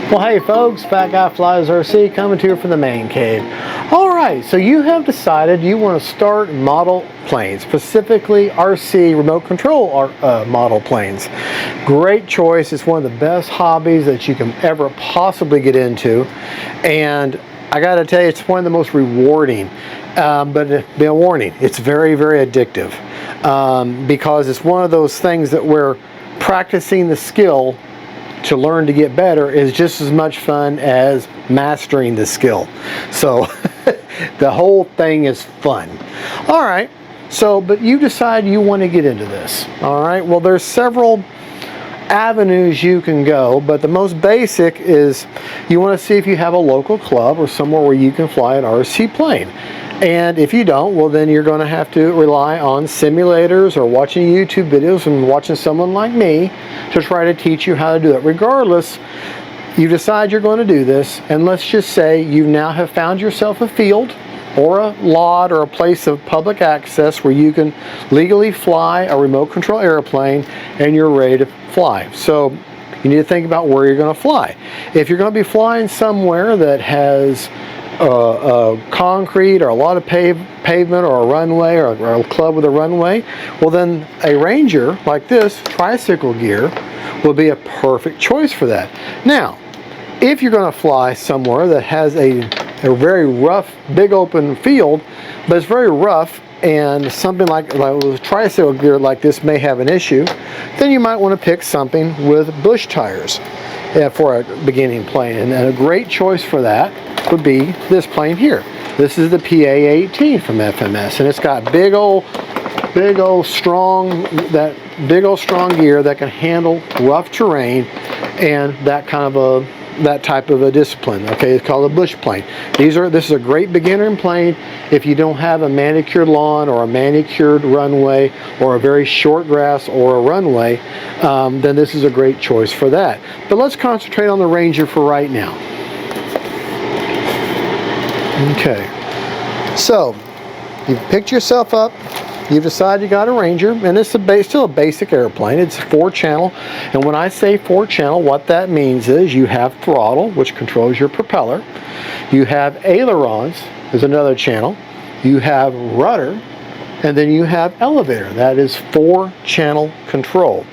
Well, hey folks, Fat Guy Flies RC coming to you from the main cave. Alright, so you have decided you want to start model planes, specifically RC remote control model planes. Great choice. It's one of the best hobbies that you can ever possibly get into, and I gotta tell you, it's one of the most rewarding, but be a warning, it's very, very addictive, because it's one of those things that we're practicing the skill to learn to get better is just as much fun as mastering the skill. So the whole thing is fun. All right, so but you decide you want to get into this. All right, well, there's several avenues you can go, but the most basic is you want to see if you have a local club or somewhere where you can fly an RC plane. And if you don't, well, then you're going to have to rely on simulators or watching YouTube videos and watching someone like me to try to teach you how to do it. Regardless, you decide you're going to do this, and let's just say you now have found yourself a field or a lot or a place of public access where you can legally fly a remote control airplane and you're ready to fly. So you need to think about where you're going to fly. If you're going to be flying somewhere that has concrete or a lot of pavement or a runway or a club with a runway, well, then a Ranger like this tricycle gear will be a perfect choice for that. Now, if you're going to fly somewhere that has a very rough, big open field, but it's very rough, and something like with tricycle gear like this may have an issue, then you might want to pick something with bush tires for a beginning plane. And a great choice for that would be this plane here. This is the PA-18 from FMS, and it's got big old strong gear that can handle rough terrain and that type of a discipline. Okay, it's called a bush plane. This is a great beginner plane if you don't have a manicured lawn or a manicured runway or a very short grass or a runway. Then this is a great choice for that. But let's concentrate on the Ranger for right now. Okay, so you've picked yourself up, you've decided you got a Ranger, and it's still a basic airplane. It's 4-channel, and when I say 4-channel, what that means is you have throttle, which controls your propeller, you have ailerons, is another channel, you have rudder, and then you have elevator. That is 4-channel control.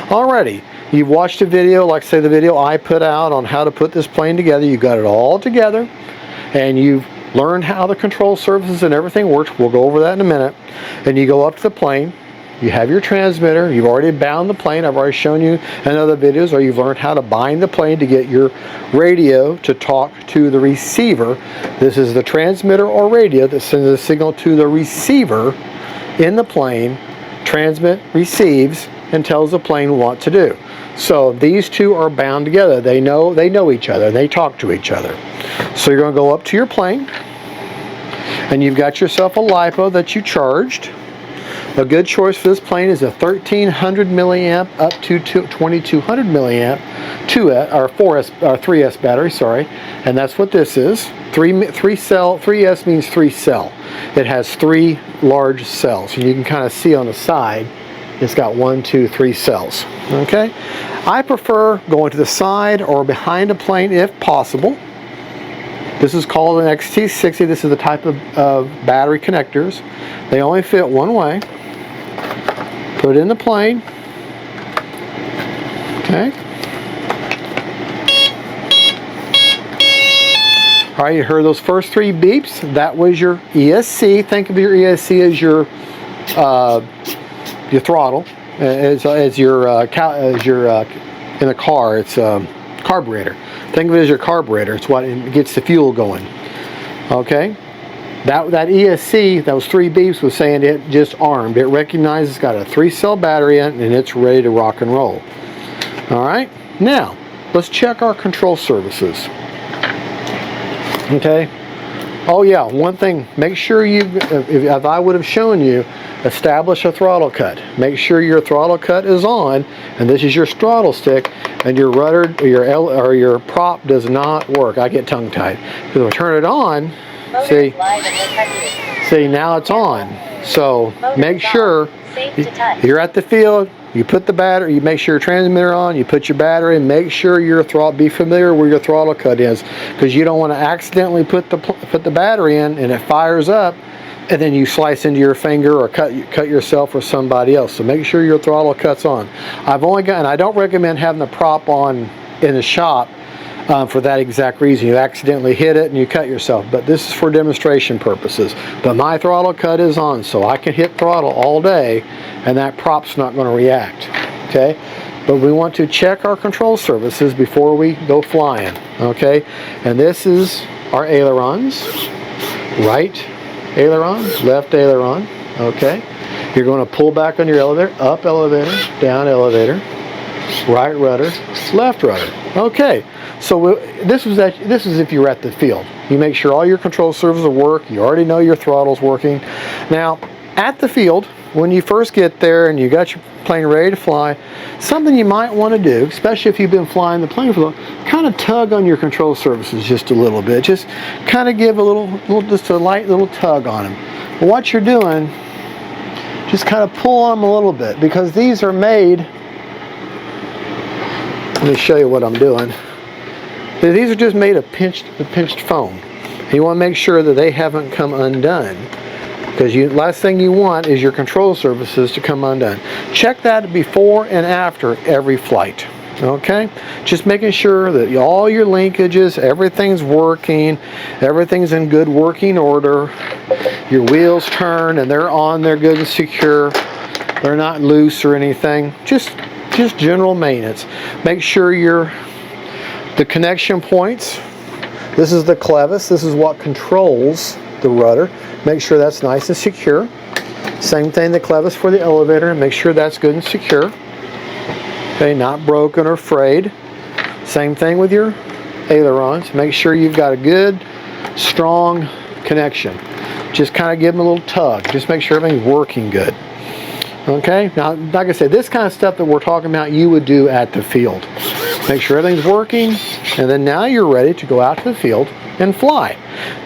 Alrighty, you've watched a video, like say the video I put out on how to put this plane together. You got it all together, and you've learned how the control surfaces and everything works. We'll go over that in a minute. And you go up to the plane, you have your transmitter, you've already bound the plane. I've already shown you in other videos, or you've learned how to bind the plane to get your radio to talk to the receiver. This is the transmitter or radio that sends a signal to the receiver in the plane. Transmit, receives, and tells the plane what to do. So these two are bound together. They know each other. They talk to each other. So you're going to go up to your plane, and you've got yourself a LiPo that you charged. A good choice for this plane is a 1300 milliamp up to 2200 milliamp 3S battery, sorry, and that's what this is. 3S means 3 cell. It has 3 large cells, and you can kind of see on the side it's got 1, 2, 3 cells. Okay, I prefer going to the side or behind a plane if possible. This is called an XT60. This is the type of battery connectors. They only fit one way. Put it in the plane. Okay. All right, you heard those first 3 beeps. That was your ESC. Think of your ESC as your throttle, as your in a car. It's carburetor. Think of it as your carburetor. It's what gets the fuel going. Okay, that ESC, those 3 beeps was saying it just armed. It recognizes it's got a 3-cell battery in it, and it's ready to rock and roll. All right, now let's check our control surfaces. Okay. Oh yeah, one thing. Make sure if I would have shown you, establish a throttle cut. Make sure your throttle cut is on, and this is your throttle stick, and your rudder or your prop does not work. I get tongue-tied because if I turn it on, see now it's on. So make sure you're at the field, you put the battery, you make sure your transmitter on, you put your battery, and make sure your throttle, be familiar where your throttle cut is, because you don't want to accidentally put the battery in and it fires up, and then you slice into your finger or cut yourself or somebody else. So make sure your throttle cuts on. And I don't recommend having the prop on in the shop for that exact reason. You accidentally hit it and you cut yourself, but this is for demonstration purposes. But my throttle cut is on, so I can hit throttle all day and that prop's not going to react. Okay, but we want to check our control surfaces before we go flying. Okay, and this is our ailerons. Right aileron, left aileron. Okay, you're going to pull back on your elevator, up elevator, down elevator, right rudder, left rudder. Okay, so this is if you're at the field. You make sure all your control surfaces work. You already know your throttle's working. Now, at the field, when you first get there and you got your plane ready to fly, something you might want to do, especially if you've been flying the plane for a little, kind of tug on your control surfaces just a little bit. Just kind of give just a light little tug on them. But what you're doing, just kind of pull on them a little bit, because these are made. Let me show you what I'm doing. These are just made of pinched foam. You want to make sure that they haven't come undone, because last thing you want is your control surfaces to come undone. Check that before and after every flight. Okay, just making sure that all your linkages, everything's working, everything's in good working order. Your wheels turn and they're on, they're good and secure. They're not loose or anything. Just general maintenance. Make sure the connection points. This is the clevis. This is what controls the rudder. Make sure that's nice and secure. Same thing, the clevis for the elevator. Make sure that's good and secure. Okay, not broken or frayed. Same thing with your ailerons. Make sure you've got a good, strong connection. Just kind of give them a little tug. Just make sure everything's working good. Okay, now like I said, this kind of stuff that we're talking about you would do at the field. Make sure everything's working, and then now you're ready to go out to the field and fly.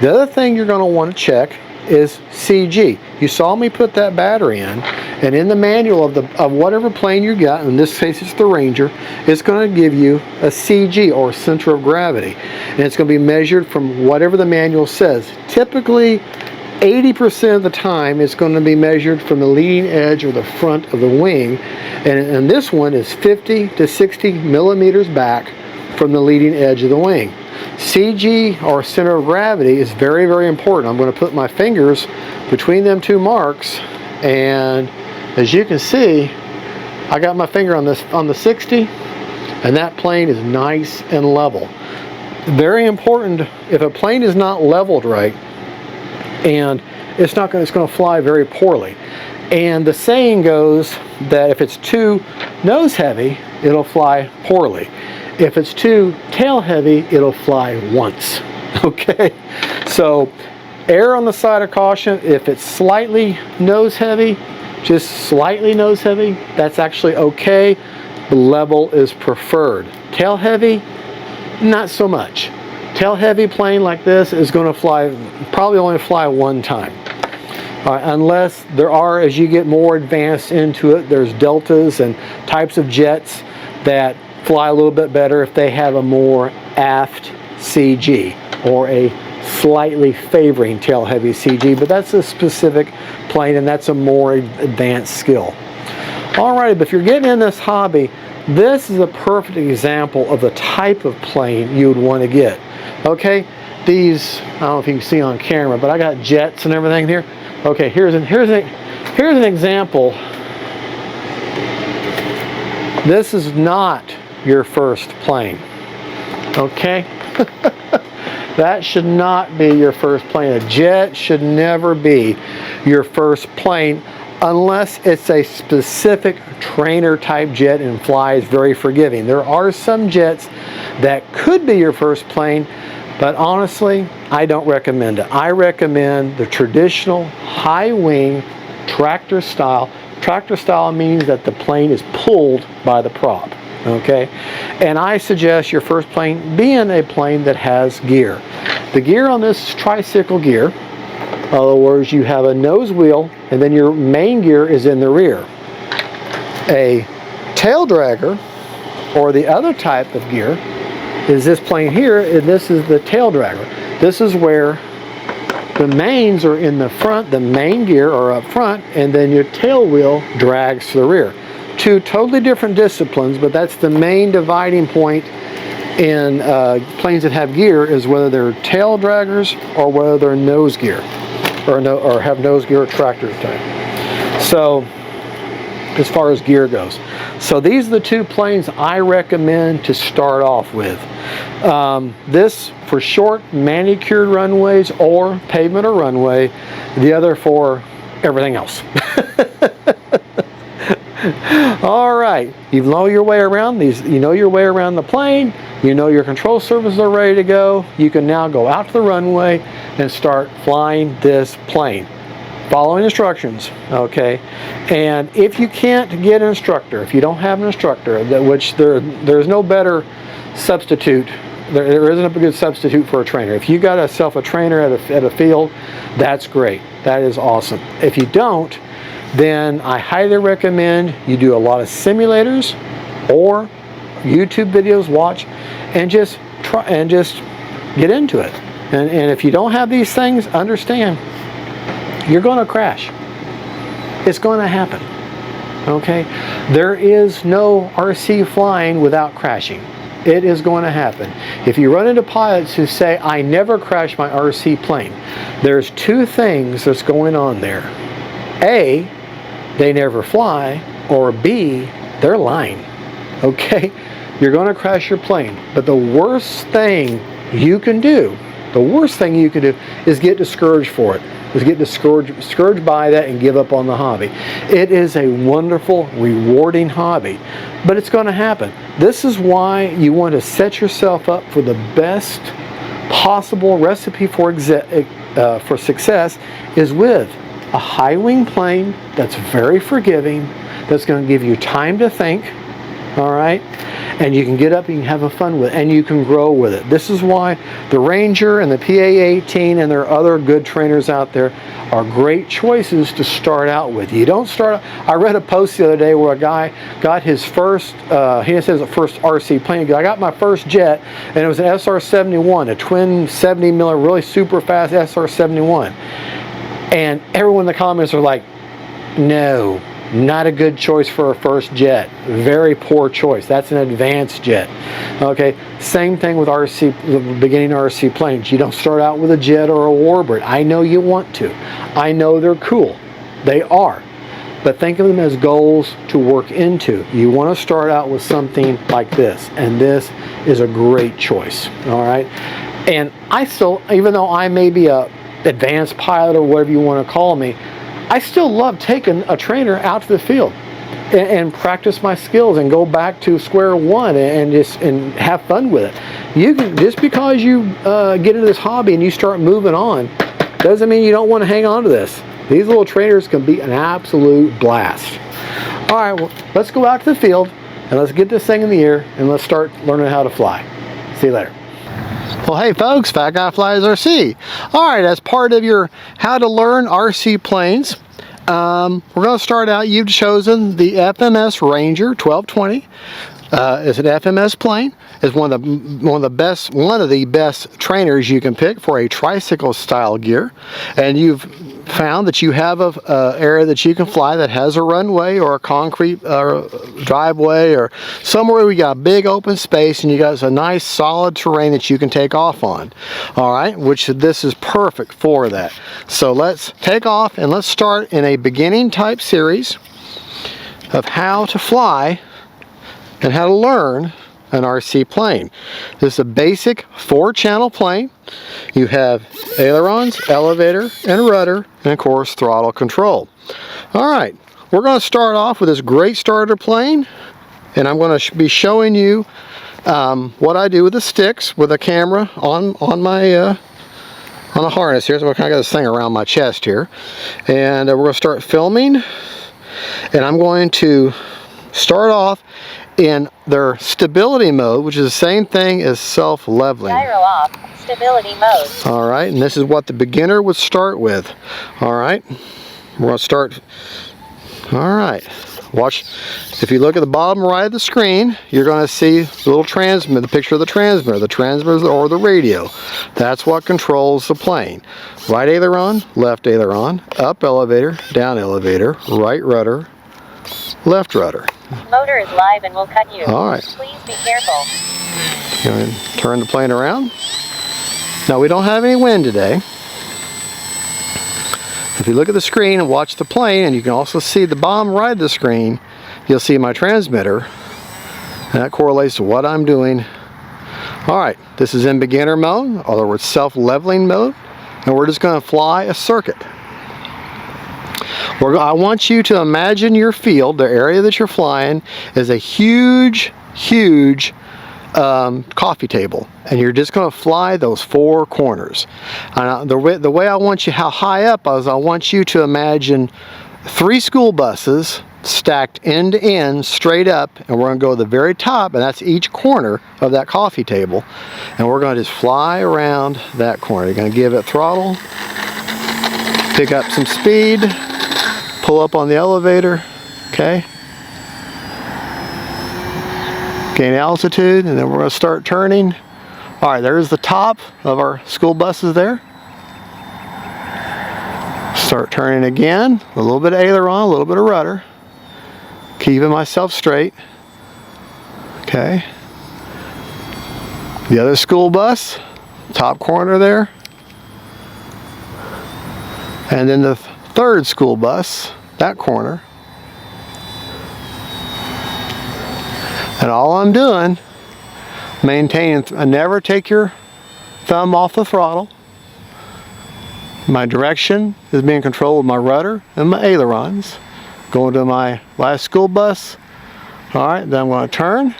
The other thing you're going to want to check is CG. You saw me put that battery in, and in the manual of whatever plane you got, in this case it's the Ranger, it's going to give you a CG, or center of gravity, and it's going to be measured from whatever the manual says. Typically 80% of the time it's going to be measured from the leading edge or the front of the wing, and this one is 50 to 60 millimeters back from the leading edge of the wing. CG, or center of gravity, is very, very important. I'm going to put my fingers between them two marks, and as you can see, I got my finger on the 60, and that plane is nice and level. Very important. If a plane is not leveled right, and it's going to fly very poorly. And the saying goes that if it's too nose heavy, it'll fly poorly. If it's too tail heavy, it'll fly once. Okay, so err on the side of caution. If it's slightly nose heavy, just slightly nose heavy, that's actually okay. The level is preferred. Tail heavy, not so much. Tail heavy plane like this is going to probably only fly one time. Unless there are, as you get more advanced into it, there's deltas and types of jets that fly a little bit better if they have a more aft CG, or a slightly favoring tail heavy CG, but that's a specific plane and that's a more advanced skill. Alright, but if you're getting in this hobby, this is a perfect example of the type of plane you would want to get. Okay, these, I don't know if you can see on camera, but I got jets and everything here. Okay, here's an example. This is not your first plane. Okay, that should not be your first plane. A jet should never be your first plane unless it's a specific trainer type jet and flies very forgiving. There are some jets that could be your first plane, but honestly, I don't recommend it. I recommend the traditional high wing tractor style. Tractor style means that the plane is pulled by the prop. Okay, and I suggest your first plane being a plane that has gear. The gear on this is tricycle gear. In other words, you have a nose wheel and then your main gear is in the rear. A tail dragger, or the other type of gear, is this plane here, and this is the tail dragger. This is where the mains are in the front, the main gear are up front, and then your tail wheel drags to the rear. Two totally different disciplines, but that's the main dividing point in planes that have gear, is whether they're tail draggers or whether they're nose gear, or have nose gear or tractor type. So, as far as gear goes. So these are the two planes I recommend to start off with. This for short manicured runways or pavement or runway, the other for everything else. All right, you know your way around these, you know your way around the plane, you know your control surfaces are ready to go. You can now go out to the runway and start flying this plane, following instructions, okay? And if you can't get an instructor, if you don't have an instructor, which there's no better substitute, there isn't a good substitute for a trainer. If you got yourself a trainer at a field, that's great. That is awesome. If you don't, then I highly recommend you do a lot of simulators or YouTube videos, watch, and just try and just get into it. And if you don't have these things, understand, you're going to crash. It's going to happen. Okay? There is no RC flying without crashing. It is going to happen. If you run into pilots who say, I never crash my RC plane, there's two things that's going on there. A, they never fly, or B, they're lying. Okay? You're going to crash your plane. But the worst thing you can do, is get discouraged for it. Is get discouraged by that and give up on the hobby. It is a wonderful, rewarding hobby, but it's going to happen. This is why you want to set yourself up for the best possible recipe for success is with a high wing plane that's very forgiving, that's going to give you time to think, all right? And you can get up and you can have fun with it, and you can grow with it. This is why the Ranger and the PA-18 and there are other good trainers out there are great choices to start out with. You don't start. I read a post the other day where a guy got his first, he says, first RC plane. I got my first jet, and it was an SR-71, a twin 70 miller, really super fast SR-71. And everyone in the comments are like, no, not a good choice for a first jet. Very poor choice. That's an advanced jet. Okay, same thing with RC, the beginning RC planes. You don't start out with a jet or a warbird. I know you want to. I know they're cool. They are. But think of them as goals to work into. You want to start out with something like this, and this is a great choice. All right, and I still, even though I may be a advanced pilot or whatever you want to call me, I still love taking a trainer out to the field and practice my skills and go back to square one and have fun with it. You can, just because you get into this hobby and you start moving on, doesn't mean you don't want to hang on to this. These little trainers can be an absolute blast. All right, well, let's go out to the field and let's get this thing in the air and let's start learning how to fly. See you later. Well, hey folks, Fat Guy Flies RC. All right, as part of your how to learn RC planes, we're going to start out. You've chosen the FMS Ranger 1220. It's an FMS plane. It's one of the best trainers you can pick for a tricycle style gear, and you've found that you have a area that you can fly that has a runway or a concrete driveway or somewhere where we got a big open space and you got a nice solid terrain that you can take off on. All right, which this is perfect for that. So let's take off and let's start in a beginning type series of how to fly and how to learn an RC plane. This is a basic 4-channel plane. You have ailerons, elevator, and rudder, and of course throttle control. All right, we're going to start off with this great starter plane, and I'm going to be showing you what I do with the sticks with a camera on a harness here. So I kind of got this thing around my chest here, and we're going to start filming, and I'm going to start off in their stability mode, which is the same thing as self-leveling. Gyro off, stability mode. All right, and this is what the beginner would start with. All right, we're going to start. All right, watch. If you look at the bottom right of the screen, you're going to see the little transmitter, the picture of the transmitter or the radio. That's what controls the plane. Right aileron, left aileron, up elevator, down elevator, right rudder, left rudder. Motor is live and will cut you. All right. Please be careful. Going to turn the plane around. Now we don't have any wind today. If you look at the screen and watch the plane, and you can also see the bottom right of the screen, you'll see my transmitter. And that correlates to what I'm doing. All right, this is in beginner mode, in other words, self-leveling mode, and we're just going to fly a circuit. I want you to imagine your field, the area that you're flying, is a huge, huge coffee table, and you're just going to fly those four corners. The way I want you, how high up is, I want you to imagine 3 school buses stacked end to end straight up, and we're going to go to the very top, and that's each corner of that coffee table, and we're going to just fly around that corner. You're going to give it throttle, pick up some speed, pull up on the elevator, okay, gain altitude, and then we're going to start turning. All right, there's the top of our school buses there. Start turning again, a little bit of aileron, a little bit of rudder, keeping myself straight. Okay, the other school bus, top corner there, and then the third school bus, that corner. And all I'm doing, maintaining, never take your thumb off the throttle. My direction is being controlled with my rudder and my ailerons. Going to my last school bus. All right, then I'm going to turn.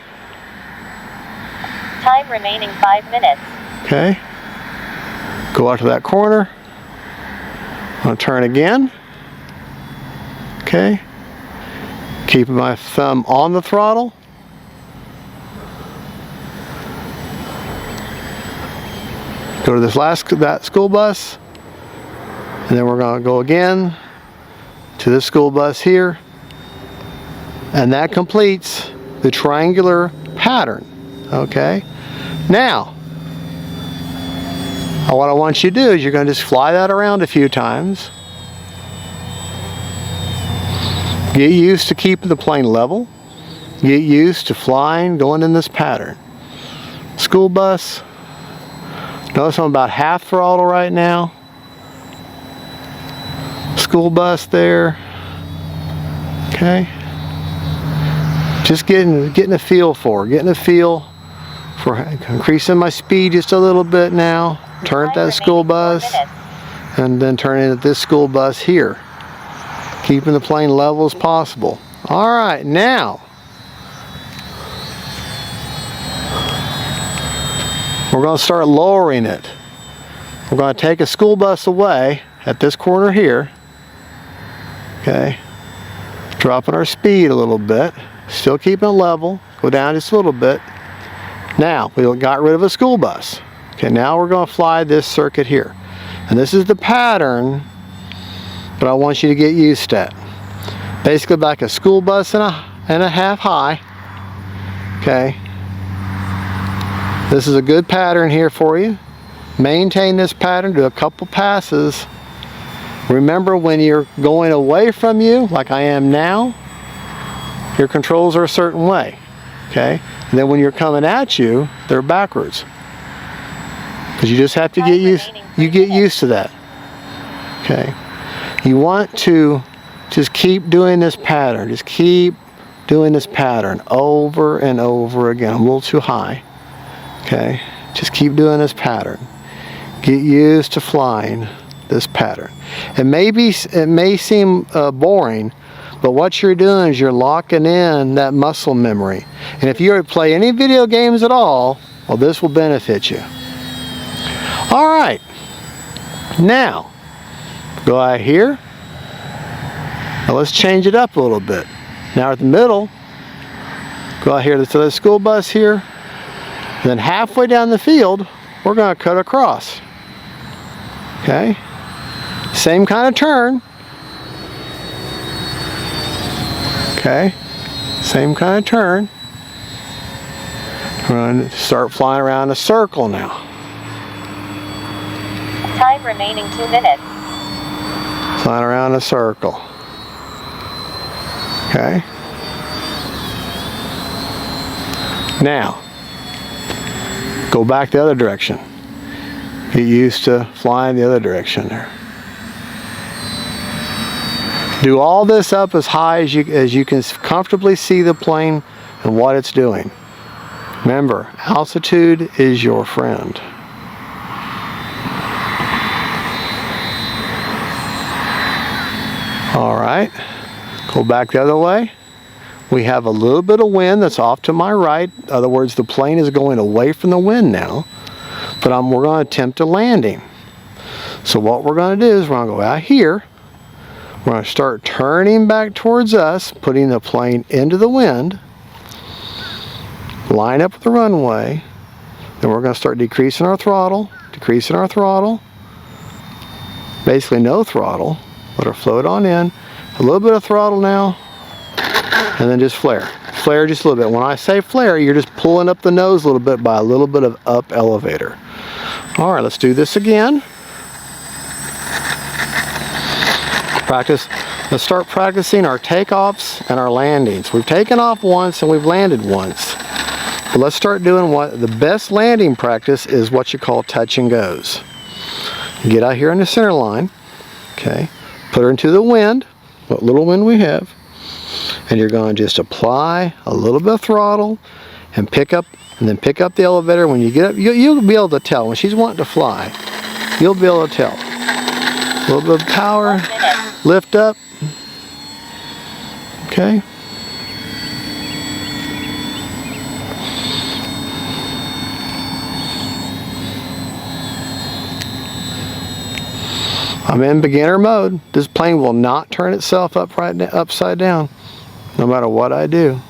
Time remaining 5 minutes. Okay. Go out to that corner. I'm going to turn again. Okay. Keeping my thumb on the throttle. Go to that school bus, and then we're going to go again to this school bus here, and that completes the triangular pattern. Okay, now what I want you to do is you're going to just fly that around a few times. Get used to keeping the plane level. Get used to flying, going in this pattern. School bus. Notice I'm about half throttle right now. School bus there. Okay. Just getting a feel for increasing my speed just a little bit now. Turn at that school bus, and then turn in at this school bus here. Keeping the plane level as possible. All right, now we're going to start lowering it. We're going to take a school bus away at this corner here. Okay. Dropping our speed a little bit. Still keeping it level. Go down just a little bit. Now, we got rid of a school bus. Okay, now we're going to fly this circuit here. And this is the pattern that I want you to get used to. Basically like a school bus and a half high. Okay. This is a good pattern here for you. Maintain this pattern, do a couple passes. Remember, when you're going away from you, like I am now, your controls are a certain way. Okay? And then when you're coming at you, they're backwards. Because you just have to get used to that. Okay? You want to just keep doing this pattern. Just keep doing this pattern over and over again. I'm a little too high. Okay, just keep doing this pattern. Get used to flying this pattern. It may seem boring, but what you're doing is you're locking in that muscle memory. And if you play any video games at all, well, this will benefit you. All right, now go out here. Now let's change it up a little bit. Now at the middle, Go out here to the school bus here. Then halfway down the field, we're going to cut across. Okay? Same kind of turn. Okay? Same kind of turn. We're going to start flying around a circle now. Time remaining 2 minutes. Flying around a circle. Okay? Now, go back the other direction. Get used to flying the other direction there. Do all this up as high as you can comfortably see the plane and what it's doing. Remember, altitude is your friend. All right, go back the other way. We have a little bit of wind that's off to my right. In other words, the plane is going away from the wind now. But we're going to attempt a landing. So what we're going to do is we're going to go out here. We're going to start turning back towards us, putting the plane into the wind. Line up with the runway. Then we're going to start decreasing our throttle. Basically no throttle. Let her float on in. A little bit of throttle now. And then just flare. Flare just a little bit. When I say flare, you're just pulling up the nose a little bit by a little bit of up elevator. All right, let's do this again. Practice. Let's start practicing our takeoffs and our landings. We've taken off once and we've landed once. But let's start doing what the best landing practice is, what you call touch and goes. Get out here in the center line. Okay. Put her into the wind, what little wind we have. And you're going to just apply a little bit of throttle and pick up the elevator. When you get up, you'll be able to tell. When she's wanting to fly, you'll be able to tell. A little bit of power, lift up. Okay. I'm in beginner mode. This plane will not turn itself upside down, no matter what I do.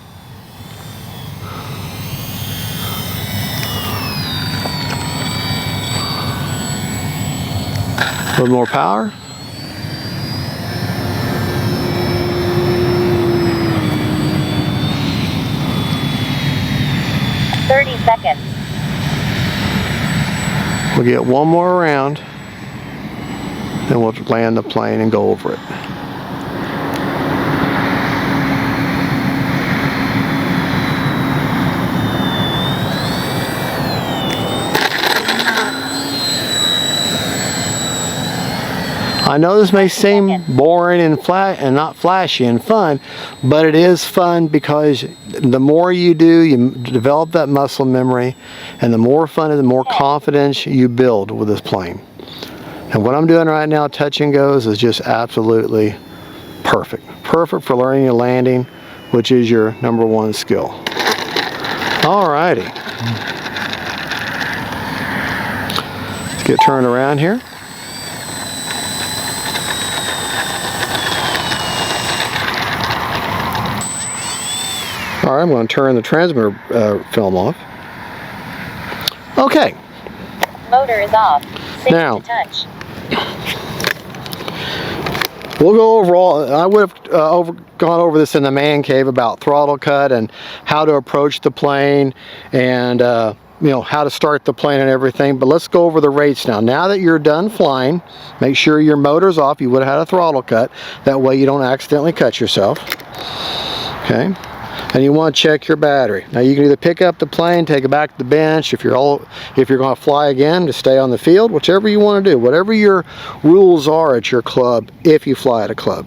A little more power. Seconds. We'll get one more round, then we'll land the plane and go over it. I know this may seem boring and not flashy and fun, but it is fun because the more you do, you develop that muscle memory, and the more fun and the more confidence you build with this plane. And what I'm doing right now, touch and goes, is just absolutely perfect. Perfect for learning your landing, which is your #1 skill. Alrighty. Let's get turned around here. All right, I'm going to turn the transmitter film off. Okay. Motor is off. Safe now, to touch. We'll go over all. I would have gone over this in the man cave about throttle cut and how to approach the plane and you know, how to start the plane and everything. But let's go over the rates now. Now that you're done flying, make sure your motor's off. You would have had a throttle cut. That way you don't accidentally cut yourself. Okay. And you want to check your battery. Now you can either pick up the plane, take it back to the bench. If you're going to fly again, to stay on the field, whichever you want to do, whatever your rules are at your club, if you fly at a club.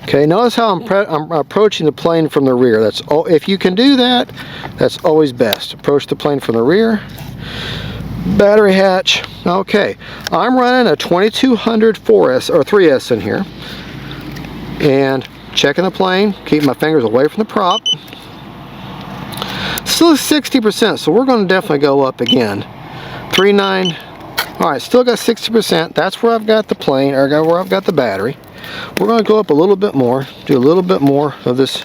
Okay, notice how I'm approaching the plane from the rear. That's if you can do that, that's always best. Approach the plane from the rear. Battery hatch. Okay, I'm running a 2200 4S or 3S in here, and checking the plane, keep my fingers away from the prop. Still 60%, so we're going to definitely go up again. 3.9. All right, still got 60%. That's where I've got the plane, or where I've got the battery. We're going to go up a little bit more, do a little bit more of this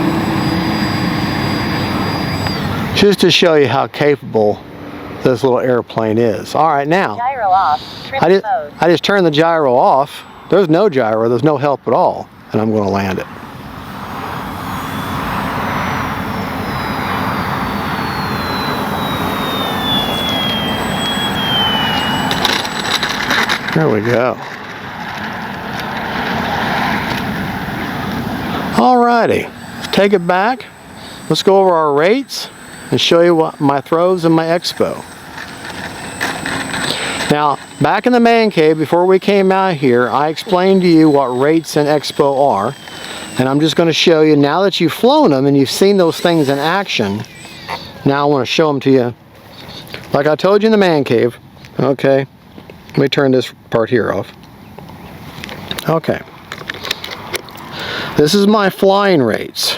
just to show you how capable this little airplane is. All right, now Gyro off. Trim mode. I just turned the gyro off. There's no gyro, there's no help at all, and I'm going to land it. There we go. Alrighty, let's take it back. Let's go over our rates and show you what my throws and my expo. Now, back in the man cave, before we came out here, I explained to you what rates and expo are. And I'm just going to show you, now that you've flown them and you've seen those things in action, now I want to show them to you. Like I told you in the man cave, okay, let me turn this part here off. Okay. This is my flying rates.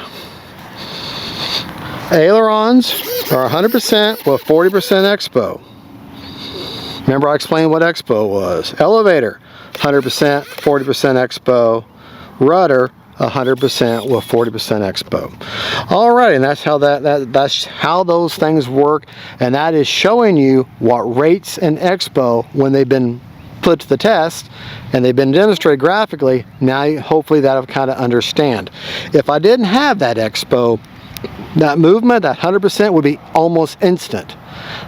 Ailerons are 100% with 40% expo. Remember I explained what expo was. Elevator, 100%, 40% expo. Rudder, 100% with 40% expo. Alright, and that's how that's how those things work, and that is showing you what rates and expo, when they've been put to the test and they've been demonstrated graphically, now hopefully that'll kind of understand. If I didn't have that expo, that movement, that 100% would be almost instant.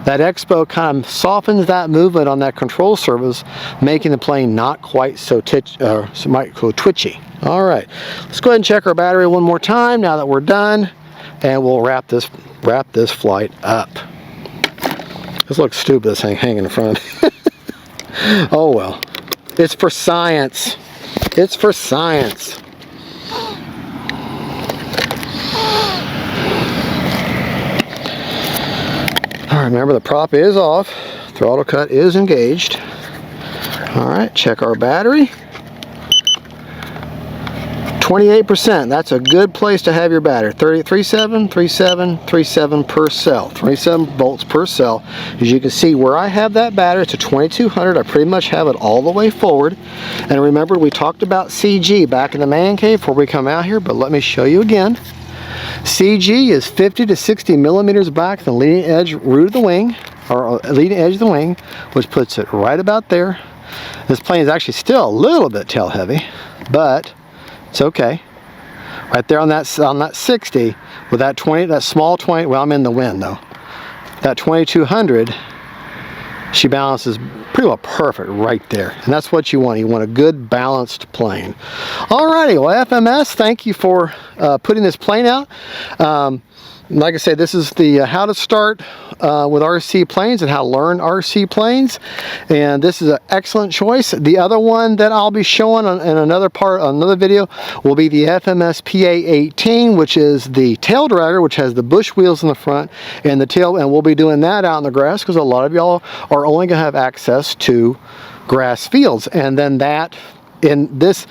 That expo kind of softens that movement on that control surface, making the plane not quite so twitchy. All right, let's go ahead and check our battery one more time now that we're done, and we'll wrap this flight up. This looks stupid, this thing hanging in front. Oh well, it's for science. It's for science. All right, remember the prop is off, throttle cut is engaged. All right, check our battery. 28%, that's a good place to have your battery. 37, 37, 37 per cell. 27 volts per cell. As you can see, where I have that battery, it's a 2200. I pretty much have it all the way forward. And remember, we talked about CG back in the man cave before we come out here, but let me show you again. CG is 50 to 60 millimeters back the leading edge root of the wing, or leading edge of the wing, which puts it right about there. This plane is actually still a little bit tail heavy, but it's okay. Right there on that 60 with that 20, that small 20. Well, I'm in the wind though. That 2200, she balances pretty well perfect right there, and that's what you want. You want a good balanced plane. Alrighty, well, FMS, thank you for putting this plane out. Like I said, this is the how to start with RC planes and how to learn RC planes, and this is an excellent choice. The other one that I'll be showing in another video will be the FMS PA-18, which is the tail dragger, which has the bush wheels in the front and the tail, and we'll be doing that out in the grass because a lot of y'all are only going to have access to grass fields. And then that in this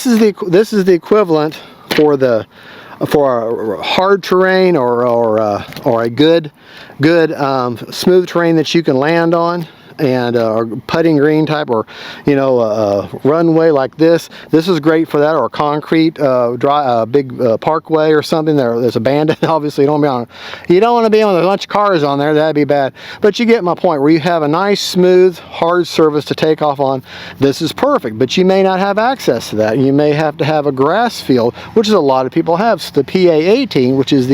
is the equivalent for a hard terrain or a good smooth terrain that you can land on, and putting green type, or a runway like this. This is great for that, or a concrete big parkway or something. There's abandoned. Obviously, you don't want to be on a bunch of cars on there. That'd be bad. But you get my point. Where you have a nice, smooth, hard surface to take off on, this is perfect. But you may not have access to that. You may have to have a grass field, which is a lot of people have. So the PA-18, which is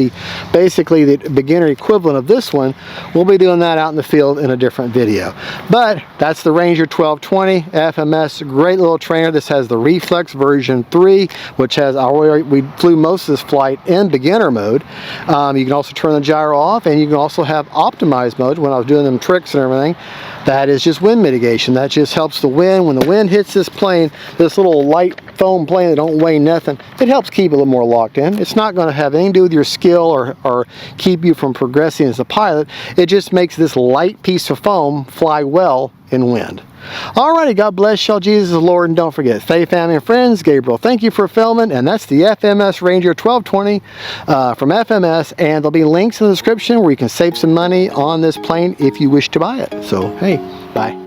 basically the beginner equivalent of this one, we'll be doing that out in the field in a different video. But that's the Ranger 1220 FMS, great little trainer. This has the Reflex version 3, which has we flew most of this flight in beginner mode. You can also turn the gyro off, and you can also have optimized mode. When I was doing them tricks and everything, that is just wind mitigation. That just helps the wind. When the wind hits this plane, this little light foam plane that don't weigh nothing, it helps keep it a little more locked in. It's not going to have anything to do with your skill or keep you from progressing as a pilot. It just makes this light piece of foam fly well in wind. Alrighty, God bless y'all. Jesus is Lord, and don't forget, faith, family, and friends. Gabriel, thank you for filming, and that's the FMS Ranger 1220 from FMS, and there'll be links in the description where you can save some money on this plane if you wish to buy it. So, hey, bye.